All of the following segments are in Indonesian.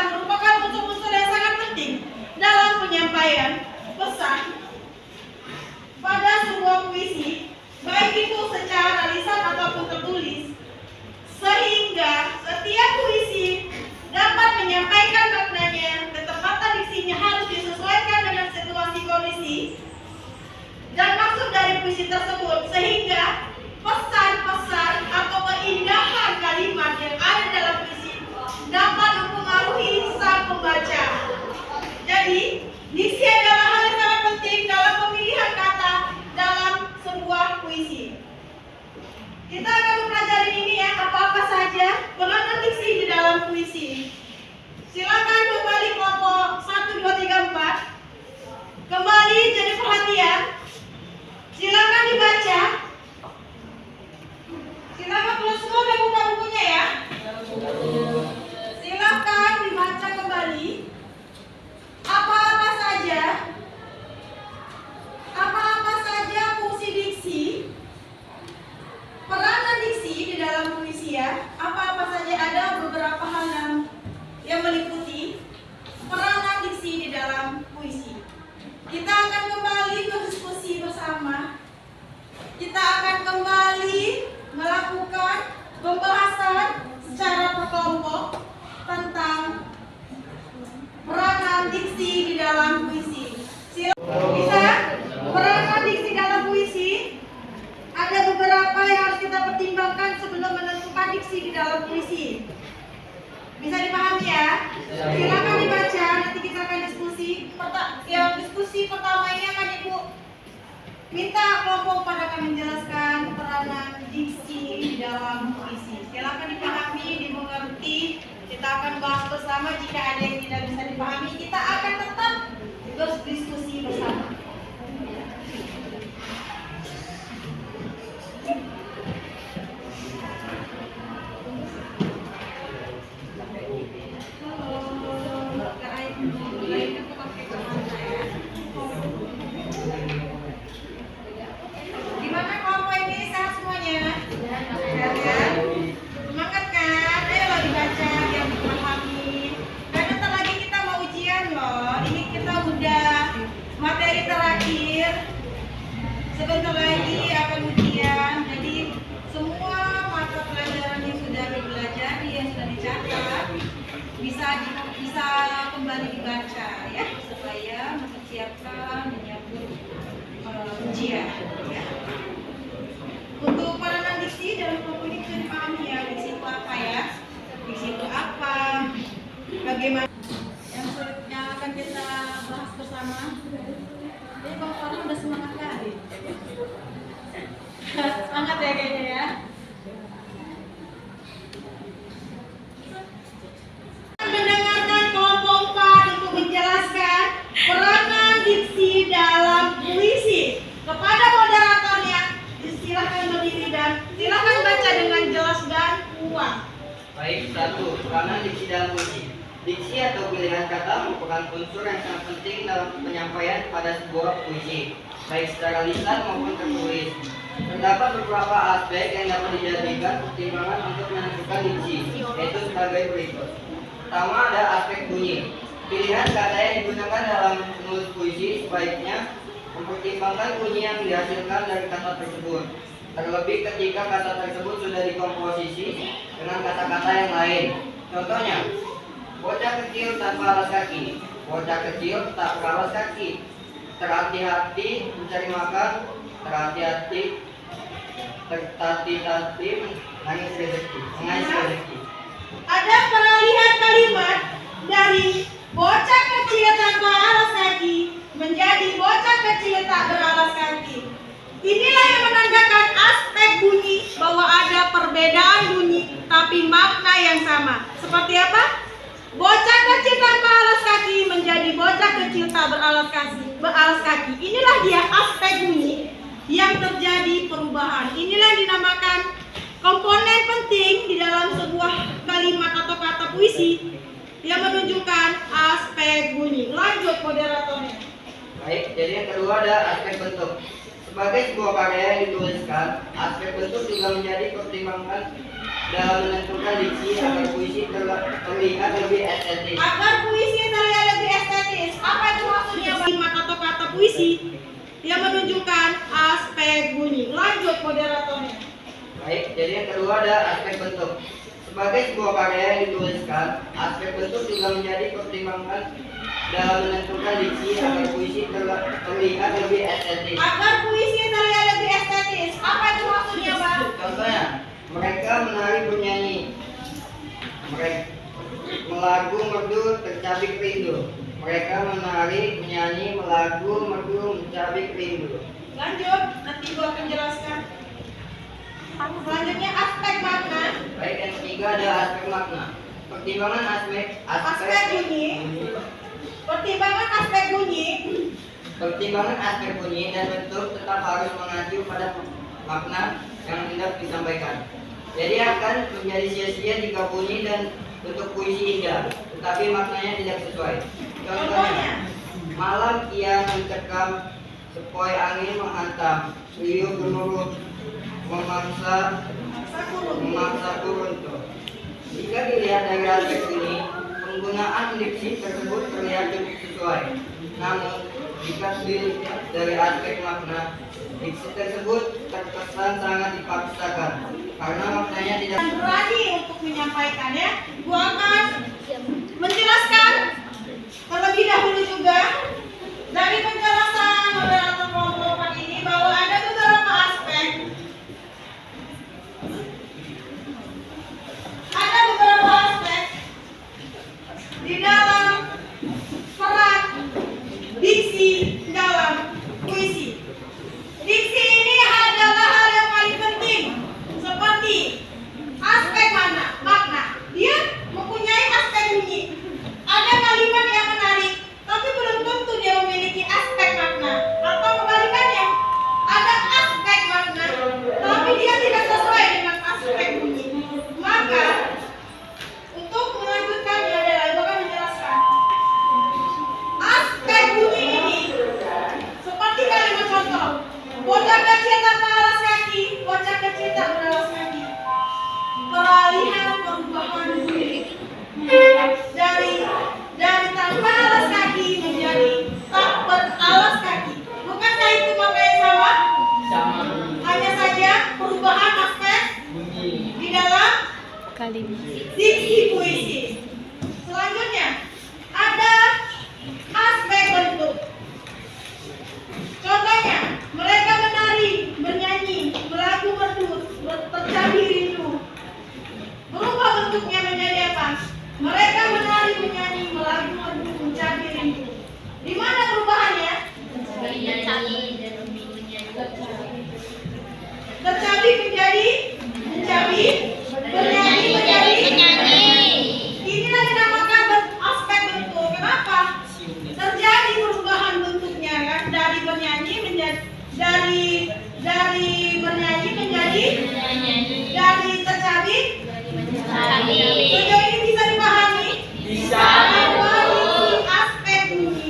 merupakan unsur-unsur yang sangat penting dalam penyampaian pesan pada sebuah puisi, baik itu secara lisan ataupun tertulis, sehingga setiap puisi dapat menyampaikan maknanya. Ketepatan diksinya harus disesuaikan dengan situasi kondisi dan maksud dari puisi tersebut, sehingga pesan-pesan atau keindahan kalimat yang ada dalam puisi dapat mempengaruhi sang pembaca. Jadi, diksi adalah hal yang sangat penting dalam pemilihan kata dalam sebuah puisi. Kita akan mempelajari ini ya, apa-apa saja peranan diksi di dalam puisi. Silakan kembali kelompok 1, 2, 3, 4. Kembali jadi perhatian. Silakan dibaca. Silakan kalau semua udah buka bukunya ya. Silakan dibaca kembali. Apa-apa saja fungsi diksi, peranan diksi di dalam puisi ya. Apa-apa saja, ada beberapa hal yang meliputi peranan diksi di dalam puisi. Kita akan kembali berdiskusi bersama. Kita akan kembali melakukan pembahasan secara berkelompok tentang peranan diksi di dalam puisi. Bisa? Peranan diksi dalam puisi ada beberapa yang harus kita pertimbangkan sebelum menentukan diksi di dalam puisi. Bisa dipahami ya? Silakan dibaca, nanti kita akan diskusi. Diskusi pertama ini akan Ibu minta kelompok pada kami menjelaskan peranan diksi di dalam puisi. Silakan dipahami, dimengerti. Kita akan bahas bersama. Jika ada yang tidak bisa dipahami, kita akan tetap berdiskusi bersama. Gimana kelompok ini, sehat semuanya? Sehat kan? Semangat kan? Ayo dibaca biar dipahami. Dan nanti lagi kita mau ujian loh. Ini kita udah materi terakhir. Sebentar lagi akan ujian. Jadi semua mata pelajaran yang sudah dipelajari, yang sudah dicatat, bisa kembali dibaca ya, supaya mempersiapkan menyambut ujian ya. Untuk peranan diksi dalam kelompok ini bisa dipahami ya. Diksi itu apa ya? Diksi itu apa? Bagaimana? Yang akan kita bahas bersama. Jadi Bang Farhan udah semangat kali. Semangat ya kayaknya ya. Mendengarkan kelompok 4 untuk menjelaskan peranan diksi dalam puisi. Kepada moderatornya, silahkan berdiri dan silahkan baca dengan jelas dan kuat. Baik, 1. Peranan diksi dalam puisi. Diksi atau pilihan kata merupakan unsur yang sangat penting dalam penyampaian pada sebuah puisi, baik secara lisan maupun tertulis. Terdapat beberapa aspek yang dapat dijadikan pertimbangan untuk menentukan diksi, yaitu sebagai berikut. Pertama, ada aspek bunyi. Pilihan kata yang digunakan dalam menulis puisi sebaiknya mempertimbangkan bunyi yang dihasilkan dari kata tersebut, terlebih ketika kata tersebut sudah dikomposisi dengan kata-kata yang lain. Contohnya, bocah kecil tanpa alas kaki, bocah kecil tak beralas kaki, terhati-hati mencari makan, terhati-hati, tertati-tati mengais rezeki. Ada peralihan kalimat dari bocah kecil tanpa alas kaki menjadi bocah kecil tak beralas kaki. Inilah yang menandakan aspek bunyi, bahwa ada perbedaan bunyi tapi makna yang sama. Seperti apa? Bocah kecil tanpa alas kaki menjadi bocah kecil tak beralas kaki. Inilah dia aspek bunyi yang terjadi perubahan. Inilah yang dinamakan komponen penting di dalam sebuah kalimat atau kata puisi yang menunjukkan aspek bunyi. Lanjut moderatornya. Baik, jadi yang kedua ada aspek bentuk. Sebagai sebuah karya yang dituliskan, aspek bentuk juga menjadi pertimbangan dalam menentukan diksi agar puisi terlihat lebih estetis. Agar puisi terlihat lebih estetis. Apa itu maksudnya? Kalimat atau kata puisi yang menunjukkan aspek bunyi. Lanjut moderatornya. Baik, jadi yang kedua ada aspek bentuk. Sebagai sebuah karya yang dituliskan, aspek bentuk juga menjadi pertimbangan dalam menentukan diksi agar puisi terlihat lebih estetis. Agar puisi terlihat lebih estetis. Apa itu maksudnya, Pak? Contohnya, mereka menari bernyanyi, mereka melagu merdu tercabik rindu. Mereka menari, menyanyi, melagu merdu mencabik rindu. Lanjut, nanti gua akan jelaskan. Selanjutnya aspek makna. Baik, yang ketiga ada aspek makna. Pertimbangan Aspek bunyi. Pertimbangan aspek bunyi. Pertimbangan aspek bunyi dan bentuk tetap harus mengacu pada makna yang hendak disampaikan. Jadi akan menjadi sia-sia jika bunyi dan bentuk puisi indah, tetapi maknanya tidak sesuai. Contohnya, malam ia mencekam, sepoi angin menghantam, riuh gemuruh memaksa turun. Jika dilihat dari aspek ini, penggunaan diksi tersebut terlihat cukup sesuai. Namun, jika dilihat dari aspek makna, diksi tersebut terkesan sangat dipaksakan karena maknanya tidak berani untuk menyampaikannya. Gua akan menjelaskan terlebih dahulu juga dari penjelasan moderator kelompok ini bahwa ada beberapa aspek. Ada beberapa aspek di dalam peran diksi dalam puisi. Diksi ini adalah hal yang paling penting, seperti aspek makna. Dia mempunyai aspek bunyi. Ada kalimat yang menarik, tapi belum tentu dia memiliki aspek makna. Atau kebalikannya, ada aspek makna, tapi dia tidak sesuai dengan aspek bunyi. Maka, untuk melanjutkannya adalah Ibu akan menjelaskan aspek bunyi ini seperti kalimat contoh. Bocah kecil tak beralas kaki, bocah kecil tak beralas kaki. Peralihan perubahan bunyi dari tanpa alas kaki menjadi tak beralas kaki. Bukankah itu makna yang sama? Hanya saja perubahan aspek di dalam diksi puisi. Selanjutnya ada aspek bentuk. Contohnya, mereka menari, bernyanyi, melagu merdu, tercabik rindu. Berubah bentuknya menjadi apa? Mereka menari, menyanyi, melagu merdu, mencabik rindu. Di mana perubahannya? Tercabik menjadi mencabik, bernyanyi menjadi menyanyi. Inilah dinamakan aspek bentuk. Kenapa? Terjadi perubahan bentuknya kan, dari bernyanyi menjadi dari bernyanyi menjadi dari tercabik. Sejauh ini bisa dipahami? Bisa. Aspek bunyi,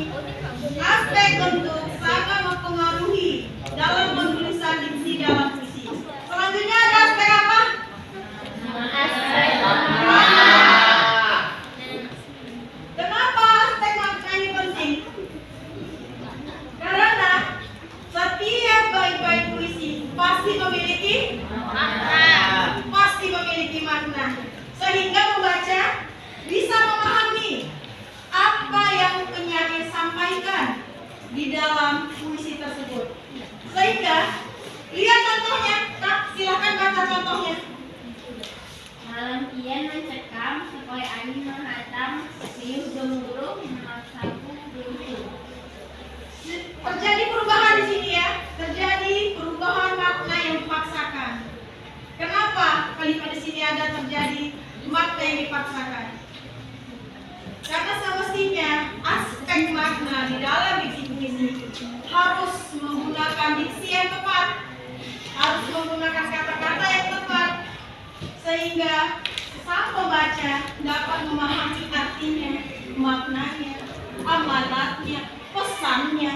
aspek bentuk sangat mempengaruhi dalam penulisan diksi dalam puisi. Selanjutnya ada aspek apa? Kenapa aspek makna ini penting? Karena setiap bait-bait puisi pasti memiliki makna, sehingga pembaca bisa memahami apa yang penyair sampaikan di dalam puisi tersebut. Sehingga lihat contohnya, Kak, silakan baca contohnya. Malam kian mencekam, sepoi angin menghantam, riuh gemuruh memaksaku beruntung. Terjadi perubahan di sini ya, terjadi perubahan makna yang dipaksakan. Kenapa kalimat di sini ada terjadi makna yang dipaksakan? Karena semestinya aspek makna di dalam diksi puisi harus menggunakan diksi yang tepat, harus menggunakan kata-kata yang tepat, sehingga sang pembaca dapat memahami artinya, maknanya, amanatnya, pesannya.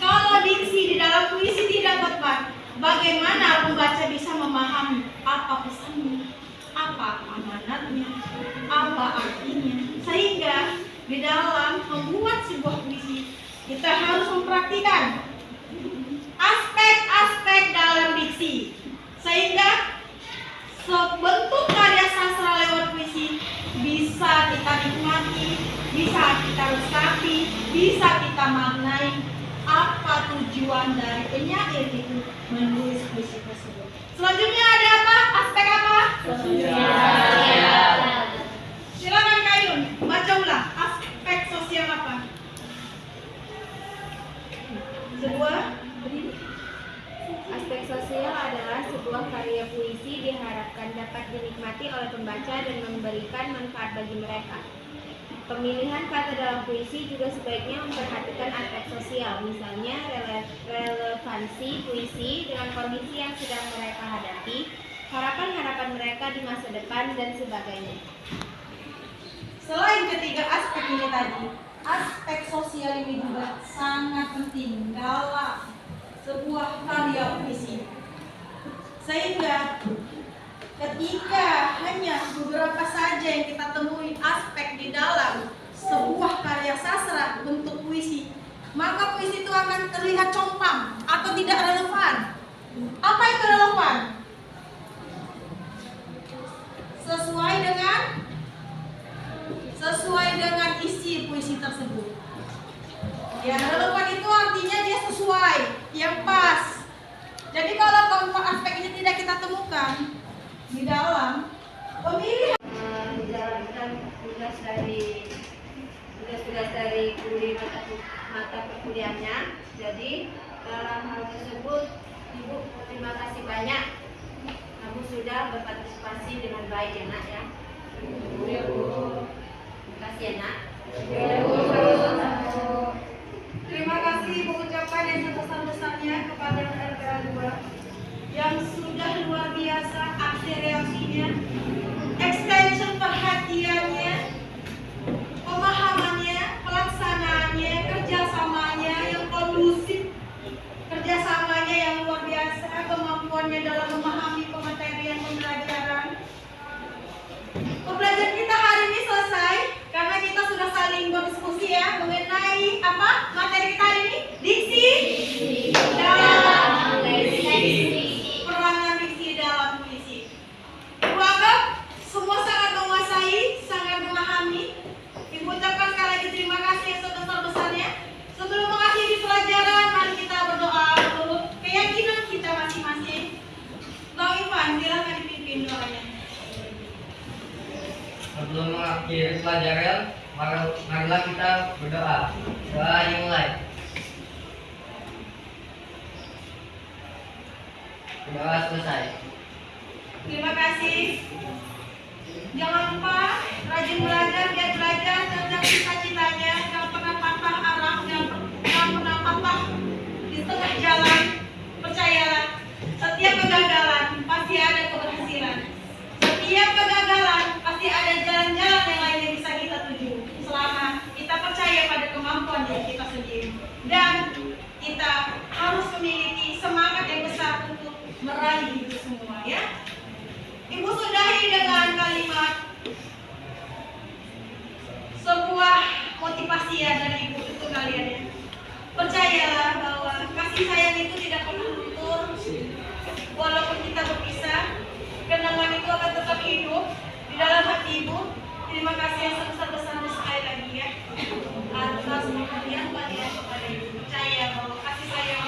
Kalau diksi di dalam puisi tidak tepat, bagaimana pembaca bisa memahami apa pesannya? apa amanatnya, apa artinya. Sehingga di dalam membuat sebuah puisi kita harus mempraktikkan aspek-aspek dalam diksi, sehingga sebentuk karya sastra lewat puisi bisa kita nikmati, bisa kita resapi, bisa kita maknai apa tujuan dari penyair itu menulis puisi tersebut. Selanjutnya ada apa? Aspek apa? Sosial. Silakan Kayun, baca ulang. Aspek sosial apa? Sebuah Aspek sosial adalah sebuah karya puisi diharapkan dapat dinikmati oleh pembaca dan memberikan manfaat bagi mereka. Pemilihan kata dalam puisi juga sebaiknya memperhatikan aspek sosial, misalnya relevansi puisi dengan kondisi yang sedang mereka hadapi, harapan-harapan mereka di masa depan, dan sebagainya. Selain ketiga aspek ini tadi, aspek sosial ini juga sangat penting dalam sebuah karya puisi. Sehingga ketika hanya beberapa saja yang kita temui aspek di dalam sebuah karya sastra bentuk puisi, maka puisi itu akan terlihat compang atau tidak relevan. Apa itu relevan? Sesuai dengan isi puisi tersebut. Ya, relevan itu artinya dia sesuai, yang pas. Jadi kalau keempat aspek ini tidak kita temukan di dalam pemilihan Menjalankan tugas dari mata perkuliahannya. Jadi dalam hal tersebut Ibu terima kasih banyak. Kamu sudah berpartisipasi dengan baik ya Nak ya. Terima kasih ya Nak. terima kasih Ibu ucapkan yang sebesar-besarnya kepada RPA 2 yang sudah luar biasa aksi reaksinya, extension perhatiannya, pemahamannya, pelaksanaannya, kerjasamanya yang kondusif, kerjasamanya yang luar biasa, kemampuannya dalam memahami pematerian pembelajaran. Pembelajaran kita hari ini selesai karena kita sudah saling berdiskusi ya mengenai apa materi kita hari ini, diksi dalam peranan diksi dalam puisi. Ibu anggap semua sangat menguasai, sangat memahami. Ibu ucapkan sekali lagi terima kasih yang sebesar-besarnya. Sebelum mengakhiri pelajaran, mari kita berdoa menurut keyakinan kita masing-masing. Bang Ivan, silakan dipimpin doanya. Sebelum mengakhiri pelajaran, marilah kita berdoa. Doa dimulai. Doa selesai. Terima kasih. Jangan lupa rajin belajar, giat belajar, kejar cita-citanya. Jangan pernah patah arah, jangan pernah patah di tengah jalan. Percayalah, setiap kegagalan pasti ada keberhasilan. Setiap kegagalan pasti ada jalan-jalan yang lain yang bisa kita tuju. Selama kita percaya pada kemampuan diri kita sendiri. Dan kita harus memiliki semangat yang besar untuk meraih itu semua ya. Ibu sudahi dengan kalimat sebuah motivasi ya dari ibu untuk kalian ya. Percayalah bahwa kasih sayang itu tidak pernah luntur. Walaupun kita berpisah, kenangan itu akan tetap hidup di dalam hati ibu. Terima kasih yang sebesar-besarnya sekali lagi ya atas pengertian kalian kepada ibu. Percaya bahwa kasih sayang